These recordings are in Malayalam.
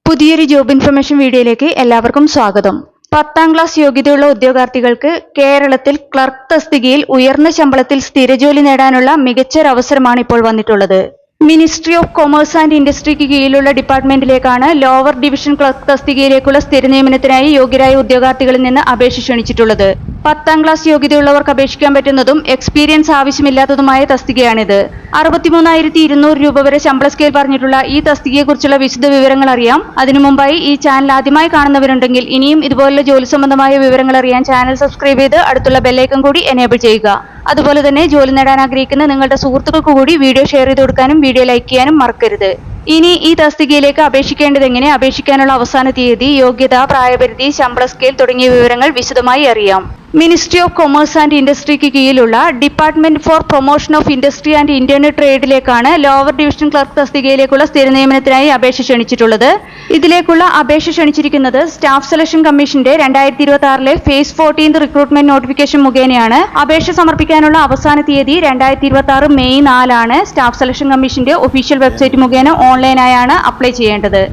പുതിയൊരു ജോബ് ഇൻഫർമേഷൻ വീഡിയോയിലേക്ക് എല്ലാവർക്കും സ്വാഗതം. 10ാം ക്ലാസ് യോഗ്യതയുള്ള ഉദ്യോഗാർത്ഥികൾക്ക് കേരളത്തിൽ ക്ലർക്ക് തസ്തികയിൽ ഉയർന്ന ശമ്പളത്തിൽ സ്ഥിരജോലി നേടാനുള്ള മികച്ചൊരു അവസരമാണ് ഇപ്പോൾ വന്നിട്ടുള്ളത്. മിനിസ്ട്രി ഓഫ് കൊമേഴ്സ് ആൻഡ് ഇൻഡസ്ട്രിക്ക് കീഴിലുള്ള ഡിപ്പാർട്ട്മെന്റിലേക്കാണ് ലോവർ ഡിവിഷൻ ക്ലർക്ക് തസ്തികയിലേക്കുള്ള സ്ഥിര നിയമനത്തിനായി യോഗ്യരായ ഉദ്യോഗാർത്ഥികളിൽ നിന്ന് അപേക്ഷ ക്ഷണിച്ചിട്ടുള്ളത്. 10ാം ക്ലാസ് യോഗ്യതയുള്ളവർക്ക് അപേക്ഷിക്കാൻ പറ്റുന്നതും എക്സ്പീരിയൻസ് ആവശ്യമില്ലാത്തതുമായ തസ്തികയാണിത്. 63,200 രൂപ വരെ ശമ്പള സ്കെയിൽ പറഞ്ഞിട്ടുള്ള ഈ തസ്തികയെക്കുറിച്ചുള്ള വിശദ വിവരങ്ങൾ അറിയാം. അതിനു മുമ്പായി ഈ ചാനൽ ആദ്യമായി കാണുന്നവരുണ്ടെങ്കിൽ ഇനിയും ഇതുപോലുള്ള ജോലി സംബന്ധമായ വിവരങ്ങൾ അറിയാൻ ചാനൽ സബ്സ്ക്രൈബ് ചെയ്ത് അടുത്തുള്ള ബെല്ലൈക്കൺ കൂടി എനേബിൾ ചെയ്യുക. അതുപോലെ തന്നെ ജോലി നേടാൻ ആഗ്രഹിക്കുന്ന നിങ്ങളുടെ സുഹൃത്തുക്കൾക്ക് കൂടി വീഡിയോ ഷെയർ ചെയ്ത് കൊടുക്കാനും വീഡിയോ ലൈക്ക് ചെയ്യാനും മറക്കരുത്. ഇനി ഈ തസ്തികയിലേക്ക് അപേക്ഷിക്കേണ്ടത് എങ്ങനെ, അപേക്ഷിക്കാനുള്ള അവസാന തീയതി, യോഗ്യത, പ്രായപരിധി, ശമ്പള സ്കെയിൽ തുടങ്ങിയ വിവരങ്ങൾ വിശദമായി അറിയാം. മിനിസ്ട്രി ഓഫ് കൊമേഴ്സ് ആൻഡ് ഇൻഡസ്ട്രിക്ക് കീഴിലുള്ള department for promotion of industry and internal ട്രേഡിലേക്കാണ് ലോവർ ഡിവിഷൻ ക്ലർക്ക് തസ്തികയിലേക്കുള്ള സ്ഥിര നിയമനത്തിനായി അപേക്ഷ ക്ഷണിച്ചിട്ടുള്ളത്. ഇതിലേക്കുള്ള അപേക്ഷ ക്ഷണിച്ചിരിക്കുന്നത് സ്റ്റാഫ് സെലക്ഷൻ കമ്മീഷന്റെ 2026 ഫേസ് 14 റിക്രൂട്ട്മെന്റ് നോട്ടിഫിക്കേഷൻ മുഖേനയാണ്. അപേക്ഷ സമർപ്പിക്കാനുള്ള അവസാന തീയതി 2026 മെയ് 4 ആണ്. സ്റ്റാഫ് സെലക്ഷൻ കമ്മീഷന്റെ ഒഫീഷ്യൽ വെബ്സൈറ്റ് മുഖേന ഓൺലൈനായാണ് അപ്ലൈ ചെയ്യേണ്ടത്.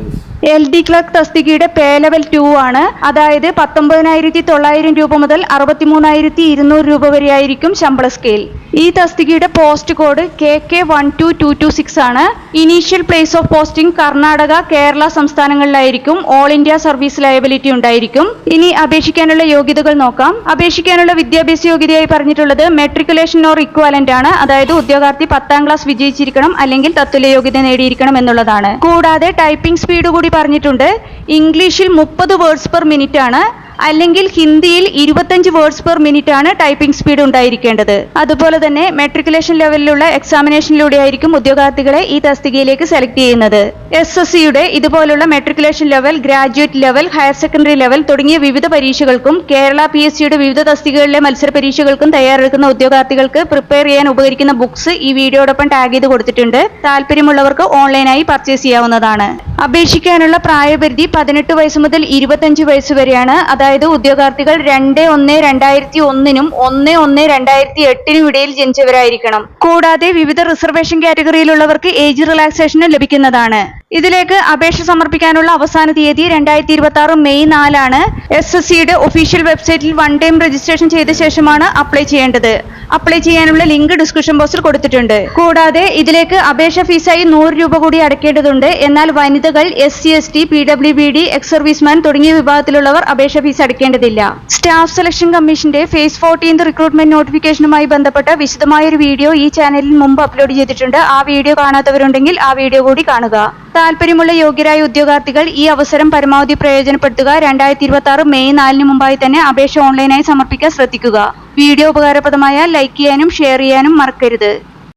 LD ക്ലർക്ക് തസ്തികയുടെ പേ ലെവൽ 2 ആണ്. അതായത് 19,900 രൂപ മുതൽ 63,200 രൂപ വരെയായിരിക്കും ശമ്പള സ്കെയിൽ. ഈ തസ്തികയുടെ പോസ്റ്റ് കോഡ് KK12226 ആണ്. Initial place of posting Karnataka, Kerala സംസ്ഥാനങ്ങളിലായിരിക്കും. ഓൾ ഇന്ത്യ സർവീസ് ലയബിലിറ്റി ഉണ്ടായിരിക്കും. ഇനി അപേക്ഷിക്കാനുള്ള യോഗ്യതകൾ നോക്കാം. അപേക്ഷിക്കാനുള്ള വിദ്യാഭ്യാസ യോഗ്യതയായി പറഞ്ഞിട്ടുള്ളത് മെട്രിക്കുലേഷൻ ഓർ ഇക്വാലന്റ് ആണ്. അതായത് ഉദ്യോഗാർത്ഥി 10ാം ക്ലാസ് വിജയിച്ചിരിക്കണം അല്ലെങ്കിൽ തത്തുല്യ യോഗ്യത നേടിയിരിക്കണം എന്നുള്ളതാണ്. കൂടാതെ ടൈപ്പിംഗ് സ്പീഡ് കൂടി പറഞ്ഞിട്ടുണ്ട്. ഇംഗ്ലീഷിൽ 30 വേർഡ്സ് പെർ മിനിറ്റ് ആണ്, അല്ലെങ്കിൽ ഹിന്ദിയിൽ 25 വേർഡ്സ് പെർ മിനിറ്റ് ആണ് ടൈപ്പിംഗ് സ്പീഡ് ഉണ്ടായിരിക്കേണ്ടത്. അതുപോലെ തന്നെ മെട്രിക്കുലേഷൻ ലെവലിലുള്ള എക്സാമിനേഷനിലൂടെ ആയിരിക്കും ഉദ്യോഗാർത്ഥികളെ ഈ തസ്തികയിലേക്ക് സെലക്ട് ചെയ്യുന്നത്. SSCയുടെ ഇതുപോലുള്ള matriculation level, graduate level, higher secondary level തുടങ്ങിയ വിവിധ പരീക്ഷകൾക്കും കേരള PSCയുടെ വിവിധ തസ്തികകളിലെ മത്സര പരീക്ഷകൾക്കും തയ്യാറെടുക്കുന്ന ഉദ്യോഗാർത്ഥികൾക്ക് പ്രിപ്പയർ ചെയ്യാൻ ഉപകരിക്കുന്ന ബുക്സ് ഈ വീഡിയോടൊപ്പം ടാഗ് ചെയ്ത് കൊടുത്തിട്ടുണ്ട്. താല്പര്യമുള്ളവർക്ക് ഓൺലൈനായി പർച്ചേസ് ചെയ്യാവുന്നതാണ്. അപേക്ഷിക്കാനുള്ള പ്രായപരിധി 18 വയസ്സ് മുതൽ 25 വയസ്സ് വരെയാണ്. അതായത് ഉദ്യോഗാർത്ഥികൾ 2/1/2001 1/1/2008 ഇടയിൽ ജനിച്ചവരായിരിക്കണം. കൂടാതെ വിവിധ റിസർവേഷൻ കാറ്റഗറിയിലുള്ളവർക്ക് ഏജ് റിലാക്സേഷനും ലഭിക്കുന്നതാണ്. ഇതിലേക്ക് അപേക്ഷ സമർപ്പിക്കാനുള്ള അവസാന തീയതി 2026 മെയ് 4 ആണ്. SSCയുടെ ഒഫീഷ്യൽ വെബ്സൈറ്റിൽ 1 ടൈം രജിസ്ട്രേഷൻ ചെയ്ത ശേഷമാണ് അപ്ലൈ ചെയ്യേണ്ടത്. അപ്ലൈ ചെയ്യാനുള്ള ലിങ്ക് ഡിസ്ക്രിപ്ഷൻ ബോക്സിൽ കൊടുത്തിട്ടുണ്ട്. കൂടാതെ ഇതിലേക്ക് അപേക്ഷ ഫീസായി 100 രൂപ കൂടി അടയ്ക്കേണ്ടതുണ്ട്. എന്നാൽ വനിതകൾ, SC ST PWBD ex serviceman തുടങ്ങിയ വിഭാഗത്തിലുള്ളവർ അപേക്ഷ ഫീസ് അടയ്ക്കേണ്ടതില്ല. സ്റ്റാഫ് സെലക്ഷൻ കമ്മീഷന്റെ ഫേസ് 14 റിക്രൂട്ട്മെന്റ് നോട്ടിഫിക്കേഷനുമായി ബന്ധപ്പെട്ട വിശദമായൊരു വീഡിയോ ഈ ചാനലിൽ മുമ്പ് അപ്ലോഡ് ചെയ്തിട്ടുണ്ട്. ആ വീഡിയോ കാണാത്തവരുണ്ടെങ്കിൽ ആ വീഡിയോ കൂടി കാണുക. താല്പര്യമുള്ള യോഗ്യരായ ഉദ്യോഗാർത്ഥികൾ ഈ അവസരം പരമാവധി പ്രയോജനപ്പെടുത്തുക. 2026 മെയ് 4 മുമ്പായി തന്നെ അപേക്ഷ ഓൺലൈനായി സമർപ്പിക്കാൻ ശ്രദ്ധിക്കുക. വീഡിയോ ഉപകാരപ്രദമായാൽ ലൈക്ക് ചെയ്യാനും ഷെയർ ചെയ്യാനും മറക്കരുത്.